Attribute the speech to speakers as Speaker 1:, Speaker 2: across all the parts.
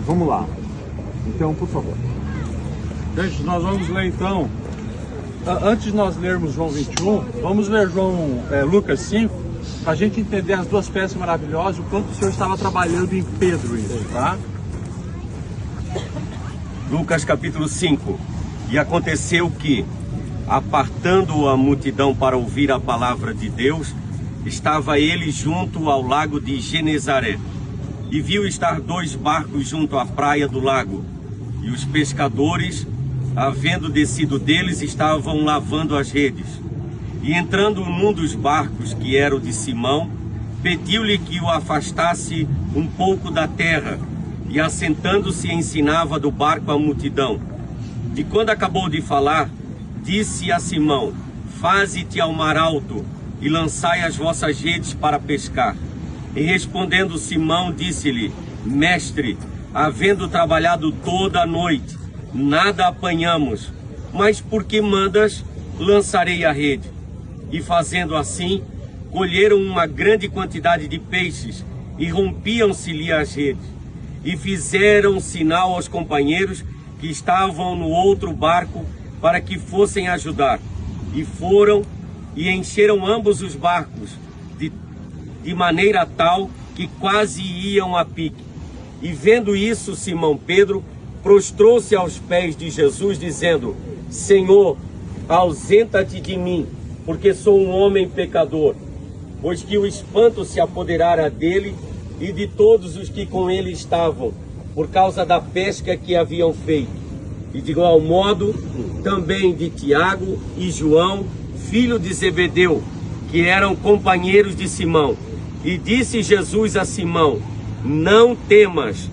Speaker 1: Vamos lá. Então, por favor. Gente, nós vamos ler então. Antes de nós lermos João 21, vamos ler Lucas 5, para a gente entender as duas peças maravilhosas, o quanto o Senhor estava trabalhando em Pedro, isso, tá?
Speaker 2: Lucas capítulo 5. E aconteceu que, apartando a multidão para ouvir a palavra de Deus, estava ele junto ao lago de Genezaré, e viu estar 2 barcos junto à praia do lago, e os pescadores, havendo descido deles, estavam lavando as redes. E entrando num dos barcos, que era o de Simão, pediu-lhe que o afastasse um pouco da terra, e assentando-se ensinava do barco a multidão. E quando acabou de falar, disse a Simão: faze-te ao mar alto, e lançai as vossas redes para pescar. E respondendo Simão, disse-lhe: mestre, havendo trabalhado toda a noite, nada apanhamos, mas porque mandas, lançarei a rede. E fazendo assim, colheram uma grande quantidade de peixes, e rompiam-se-lhe as redes. E fizeram sinal aos companheiros que estavam no outro barco, para que fossem ajudar. E foram e encheram ambos os barcos, de maneira tal que quase iam a pique. E vendo isso, Simão Pedro prostrou-se aos pés de Jesus, dizendo: Senhor, ausenta-te de mim, porque sou um homem pecador. Pois que o espanto se apoderara dele e de todos os que com ele estavam, por causa da pesca que haviam feito. E de igual modo, também de Tiago e João, filho de Zebedeu, que eram companheiros de Simão. E disse Jesus a Simão: não temas,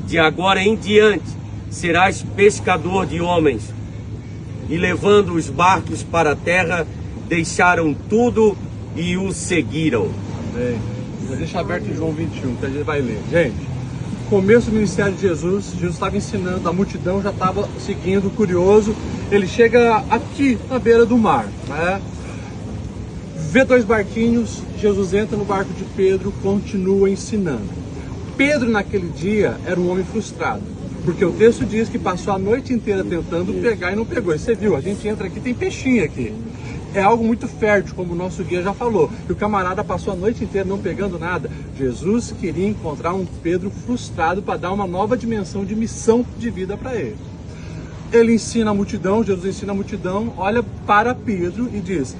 Speaker 2: de agora em diante serás pescador de homens. E levando os barcos para a terra, deixaram tudo e o seguiram.
Speaker 1: Bem, já deixa aberto em João 21, que a gente vai ler. Gente, começo do ministério de Jesus, Jesus estava ensinando, a multidão já estava seguindo, curioso. Ele chega aqui na beira do mar, né? Vê 2 barquinhos, Jesus entra no barco de Pedro, continua ensinando. Pedro naquele dia era um homem frustrado, porque o texto diz que passou a noite inteira tentando pegar e não pegou. E você viu, a gente entra aqui, tem peixinho aqui. É algo muito fértil, como o nosso guia já falou. E o camarada passou a noite inteira não pegando nada. Jesus queria encontrar um Pedro frustrado para dar uma nova dimensão de missão de vida para ele. Ele ensina a multidão, Jesus ensina a multidão, olha para Pedro e diz: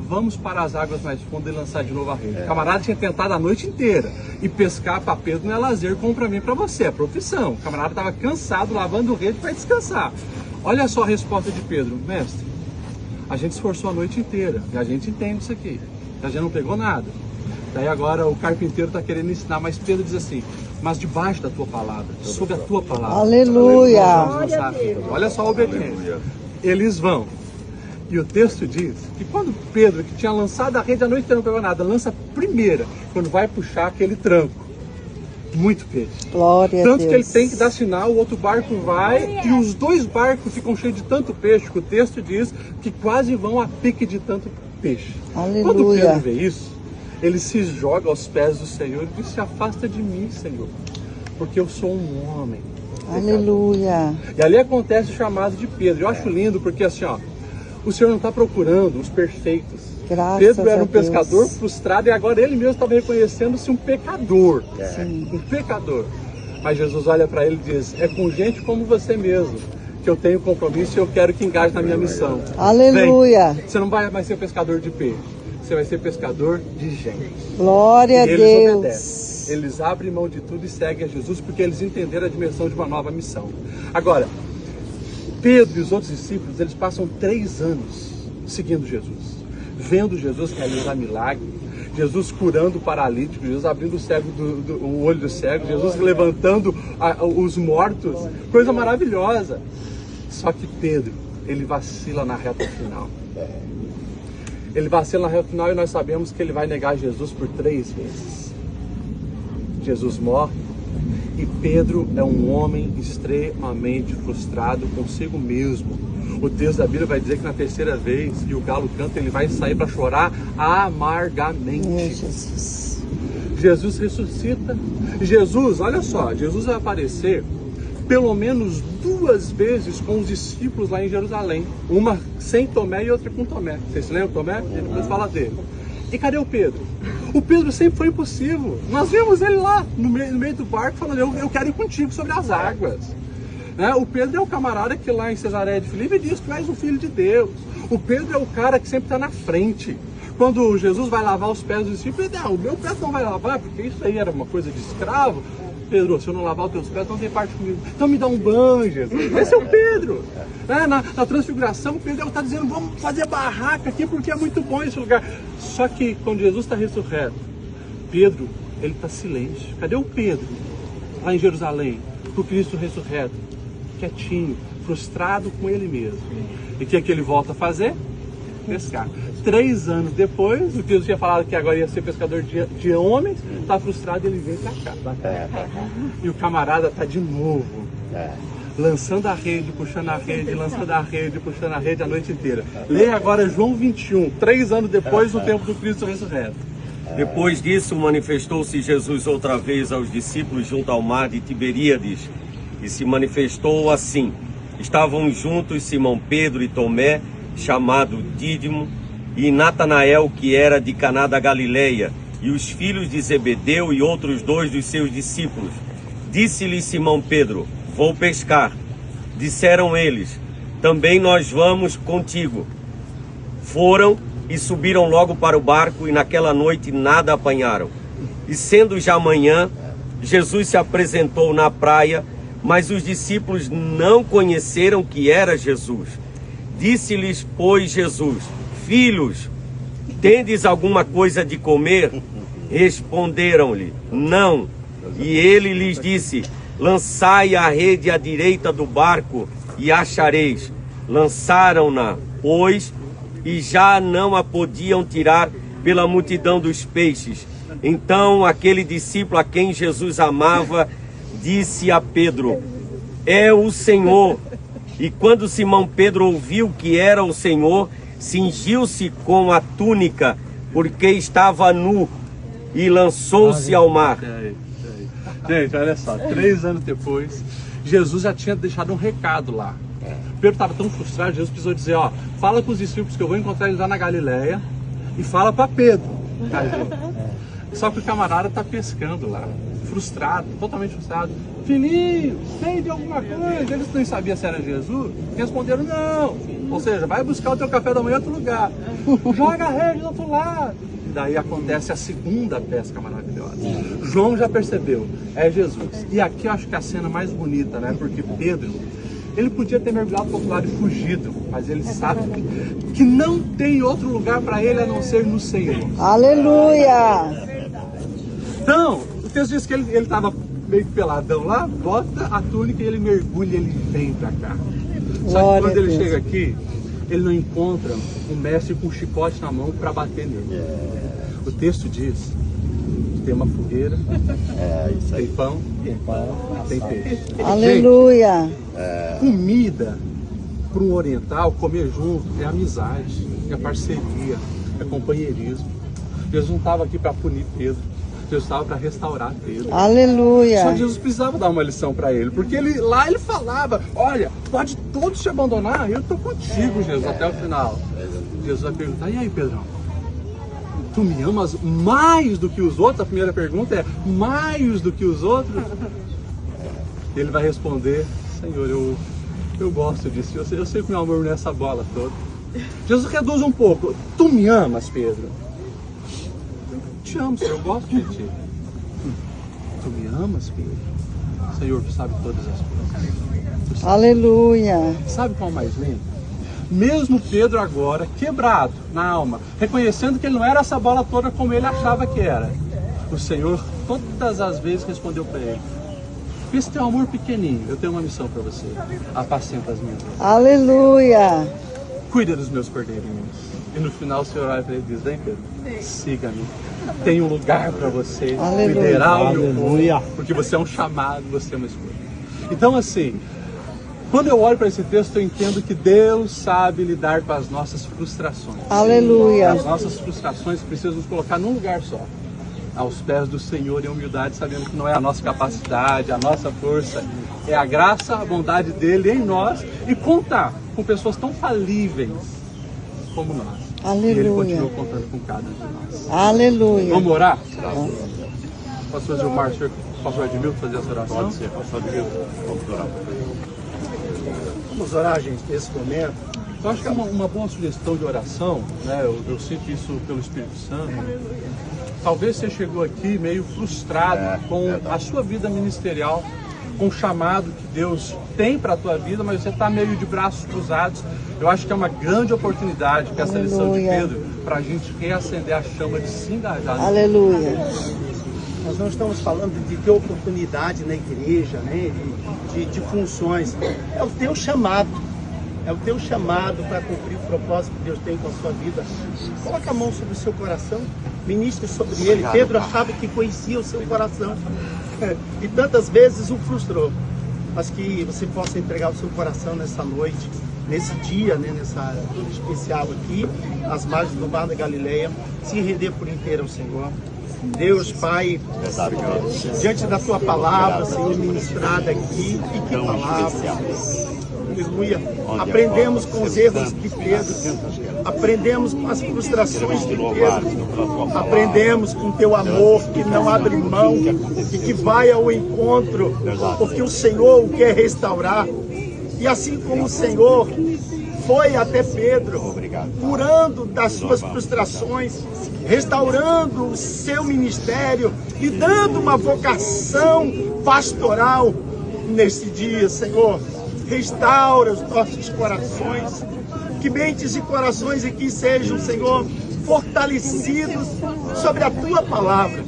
Speaker 1: vamos para as águas mais fundas e lançar de novo a rede. O camarada tinha tentado a noite inteira. E pescar para Pedro não é lazer como para mim e para você, é profissão. O camarada estava cansado, lavando rede para descansar. Olha só a resposta de Pedro: mestre, a gente esforçou a noite inteira, e a gente entende isso aqui, a gente não pegou nada. Daí agora o carpinteiro está querendo ensinar, mas Pedro diz assim: mas debaixo da tua palavra, sob a tua palavra.
Speaker 3: Aleluia!
Speaker 1: Olha só a obediência. Eles vão. E o texto diz que quando Pedro, que tinha lançado a rede a noite inteira, não pegou nada, lança a primeira, quando vai puxar aquele tranco. Muito peixe.
Speaker 3: Glória
Speaker 1: Tanto
Speaker 3: a Deus.
Speaker 1: que ele tem que dar sinal, o outro barco vai, e os 2 barcos ficam cheios de tanto peixe, que o texto diz que quase vão a pique de tanto peixe.
Speaker 3: Aleluia.
Speaker 1: Quando Pedro vê isso, ele se joga aos pés do Senhor e diz: se afasta de mim, Senhor, porque eu sou um homem.
Speaker 3: Aleluia.
Speaker 1: E ali acontece o chamado de Pedro. Eu acho lindo porque assim, ó, o Senhor não está procurando os perfeitos.
Speaker 3: Graças
Speaker 1: Pedro era
Speaker 3: a
Speaker 1: um pescador
Speaker 3: Deus.
Speaker 1: frustrado e agora ele mesmo estava reconhecendo-se um pecador.
Speaker 3: Sim.
Speaker 1: Um pecador. Mas Jesus olha para ele e diz: é com gente como você mesmo que eu tenho compromisso e eu quero que engaje na minha missão.
Speaker 3: Aleluia.
Speaker 1: Vem, você não vai mais ser pescador de peixe, você vai ser pescador de gente.
Speaker 3: Glória a
Speaker 1: E eles
Speaker 3: Deus.
Speaker 1: obedecem. Eles abrem mão de tudo e seguem a Jesus porque eles entenderam a dimensão de uma nova missão. Agora, Pedro e os outros discípulos, eles passam 3 anos seguindo Jesus, vendo Jesus realizar milagre, Jesus curando o paralítico, Jesus abrindo o olho do cego, Jesus levantando os mortos, coisa maravilhosa. Só que Pedro, ele vacila na reta final. Ele vacila na reta final e nós sabemos que ele vai negar Jesus por 3 vezes. Jesus morre e Pedro é um homem extremamente frustrado consigo mesmo. O texto da Bíblia vai dizer que na 3ª vez que o galo canta, ele vai sair para chorar amargamente.
Speaker 3: Jesus.
Speaker 1: Jesus ressuscita. Jesus, olha só, Jesus vai aparecer pelo menos 2 vezes com os discípulos lá em Jerusalém. Uma sem Tomé e outra com Tomé. Vocês se lembram Tomé? Ele depois fala dele. E cadê o Pedro? O Pedro sempre foi impossível. Nós vimos ele lá no meio do barco falando, eu quero ir contigo sobre as águas. Né? O Pedro é o camarada que lá em Cesareia de Filipe diz que tu és o filho de Deus. O Pedro é o cara que sempre está na frente. Quando Jesus vai lavar os pés dos discípulos, ele diz, não, o meu pé não vai lavar, porque isso aí era uma coisa de escravo. Pedro, se eu não lavar os teus pés, não tem parte comigo. Então me dá um banho, Jesus. Esse é o Pedro. Na transfiguração, o Pedro está dizendo, vamos fazer barraca aqui, porque é muito bom esse lugar. Só que quando Jesus está ressurreto, Pedro, ele está silêncio. Cadê o Pedro? Lá em Jerusalém, com o Cristo ressurreto, quietinho, frustrado com ele mesmo. E o que é que ele volta a fazer? Pescar. 3 anos depois, o que Jesus tinha falado que agora ia ser pescador de homens, está frustrado, ele vem pra cá. E o camarada tá de novo, lançando a rede, puxando a rede, lançando a rede, puxando a rede a noite inteira. Leia agora João 21, 3 anos depois do tempo do Cristo ressurreto.
Speaker 2: Depois disso, manifestou-se Jesus outra vez aos discípulos junto ao mar de Tiberíades, e se manifestou assim. Estavam juntos Simão Pedro e Tomé, chamado Dídimo, e Natanael, que era de Caná da Galileia, e os filhos de Zebedeu e outros 2 dos seus discípulos. Disse-lhe Simão Pedro, vou pescar. Disseram eles, também nós vamos contigo. Foram e subiram logo para o barco, e naquela noite nada apanharam. E sendo já manhã, Jesus se apresentou na praia, mas os discípulos não conheceram que era Jesus. Disse-lhes, pois, Jesus, filhos, tendes alguma coisa de comer? Responderam-lhe, não. E ele lhes disse, lançai a rede à direita do barco e achareis. Lançaram-na, pois, e já não a podiam tirar pela multidão dos peixes. Então aquele discípulo a quem Jesus amava disse a Pedro, é o Senhor. E quando Simão Pedro ouviu que era o Senhor, cingiu-se com a túnica, porque estava nu, e lançou-se ao mar.
Speaker 1: Gente, olha só, 3 anos depois, Jesus já tinha deixado um recado lá. Pedro estava tão frustrado, Jesus precisou dizer, ó, fala com os discípulos que eu vou encontrar eles lá na Galileia, e fala para Pedro. Tá, gente? Só que o camarada tá pescando lá, frustrado, totalmente frustrado. Filhinho, vende alguma coisa. Eles não sabiam se era Jesus. Responderam, não. Ou seja, vai buscar o teu café da manhã em outro lugar. Joga a rede do outro lado. E daí acontece a segunda pesca maravilhosa. João já percebeu, é Jesus. E aqui eu acho que é a cena mais bonita, né? Porque Pedro, ele podia ter mergulhado para o outro lado e fugido, mas ele sabe que não tem outro lugar para ele a não ser no Senhor.
Speaker 3: Aleluia!
Speaker 1: Então, o texto diz que ele estava meio peladão lá, bota a túnica e ele mergulha, ele vem pra cá. Só que quando ele chega aqui, ele não encontra um mestre com um chicote na mão para bater nele. O texto diz que tem uma fogueira, tem pão, tem peixe.
Speaker 3: Aleluia!
Speaker 1: Gente, comida para um oriental, comer junto, é amizade, é parceria, é companheirismo. Jesus não estava aqui para punir Pedro. Jesus estava para restaurar Pedro.
Speaker 3: Aleluia!
Speaker 1: Só que Jesus precisava dar uma lição para ele, porque lá ele falava, olha, pode todos te abandonar, eu estou contigo, Jesus, até o final. Jesus vai perguntar, e aí, Pedrão? Tu me amas mais do que os outros? A primeira pergunta é, mais do que os outros? Ele vai responder, Senhor, eu gosto disso, eu sei que meu amor não é essa bola toda. Jesus reduz um pouco, tu me amas, Pedro? Te amo, Senhor, eu gosto de ti. Tu me amas, Pedro? Senhor, tu sabe todas as coisas.
Speaker 3: Aleluia!
Speaker 1: Sabe qual é o mais lindo? Mesmo Pedro agora, quebrado na alma, reconhecendo que ele não era essa bola toda como ele achava que era, o Senhor todas as vezes respondeu para ele, esse teu amor pequenininho, eu tenho uma missão para você, apacenta as minhas ovelhas.
Speaker 3: Aleluia!
Speaker 1: Cuida dos meus cordeirinhos. E no final o Senhor olha para ele e diz, vem Pedro, siga-me. Tem um lugar para você,
Speaker 3: Aleluia.
Speaker 1: liderar o meu povo, porque você é um chamado, você é uma escolha. Então assim, quando eu olho para esse texto, eu entendo que Deus sabe lidar com as nossas frustrações.
Speaker 3: Aleluia!
Speaker 1: As nossas frustrações precisam nos colocar num lugar só. aos pés do Senhor em humildade, sabendo que não é a nossa capacidade, a nossa força, é a graça, a bondade dele em nós, e contar com pessoas tão falíveis como nós.
Speaker 3: Aleluia.
Speaker 1: E ele continua contando com cada um de nós.
Speaker 3: Aleluia.
Speaker 1: Vamos orar? Pastor Gilmar, senhor, pastor Edmilton, fazer essa oração?
Speaker 2: Pode ser, pastor Edmilton. Vamos orar.
Speaker 4: Vamos orar, gente, nesse momento.
Speaker 1: Eu acho que é uma boa sugestão de oração, né? Eu sinto isso pelo Espírito Santo. Talvez você chegou aqui meio frustrado com a sua vida ministerial, com o chamado que Deus tem para a tua vida, mas você está meio de braços cruzados. Eu acho que é uma grande oportunidade com essa lição de Pedro para a gente reacender a chama de se engajar.
Speaker 3: Aleluia.
Speaker 4: Nós não estamos falando de ter oportunidade na igreja, né? de funções. É o teu chamado. É o teu chamado para cumprir o propósito que Deus tem com a sua vida. Coloca a mão sobre o seu coração, ministre sobre ele. Pedro achava que conhecia o seu coração e tantas vezes o frustrou. Mas que você possa entregar o seu coração nessa noite, nesse dia, né, nessa tudo especial aqui, às margens do Mar da Galileia, se render por inteiro ao Senhor. Deus, Pai, diante da Tua palavra, Senhor, ministrada aqui, e que palavra, aleluia. Aprendemos com os erros de Pedro, aprendemos com as frustrações de Pedro, aprendemos com Teu amor que não abre mão e que vai ao encontro, porque o Senhor o quer restaurar. E assim como o Senhor foi até Pedro, curando das suas frustrações, restaurando o seu ministério e dando uma vocação pastoral nesse dia, Senhor. Restaura os nossos corações, que mentes e corações aqui sejam, Senhor, fortalecidos sobre a Tua palavra.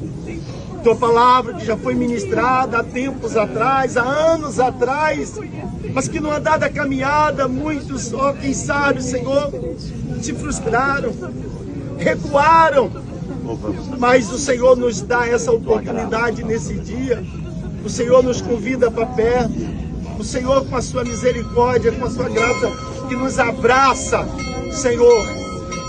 Speaker 4: Tua palavra que já foi ministrada há tempos atrás, há anos atrás, mas que no andar da caminhada muitos, ó, quem sabe, Senhor, se frustraram, recuaram, mas o Senhor nos dá essa oportunidade nesse dia. O Senhor nos convida para perto. O Senhor, com a sua misericórdia, com a sua graça, que nos abraça, Senhor,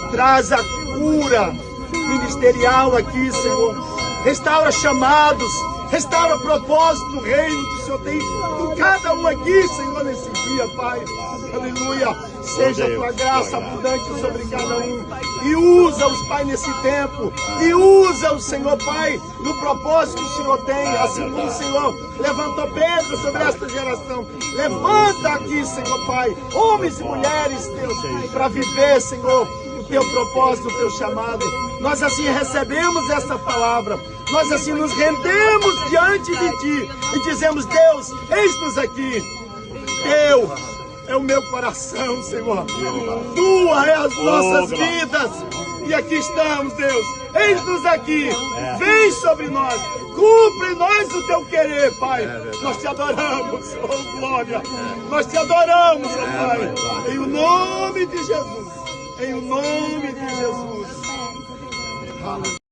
Speaker 4: traz a cura ministerial aqui, Senhor. Restaura chamados, restaura propósito do reino que o Senhor tem com cada um aqui, Senhor, nesse dia, Pai. Aleluia. Seja a Tua graça abundante sobre cada um. E usa-os, Pai, nesse tempo. E usa-os, Senhor, Pai, no propósito que o Senhor tem. Assim como o Senhor levantou Pedro sobre esta geração. Levanta aqui, Senhor, Pai, homens e mulheres, Deus, para viver, Senhor, o Teu propósito, o Teu chamado. Nós assim recebemos essa palavra. Nós assim nos rendemos diante de Ti e dizemos: Deus, eis-nos aqui. Teu é o meu coração, Senhor. Tua é as nossas vidas. E aqui estamos, Deus. Eis-nos aqui. Vem sobre nós. Cumpre em nós o Teu querer, Pai. Nós Te adoramos, oh glória. Nós Te adoramos, oh Pai. Em o nome de Jesus. Em o nome de Jesus.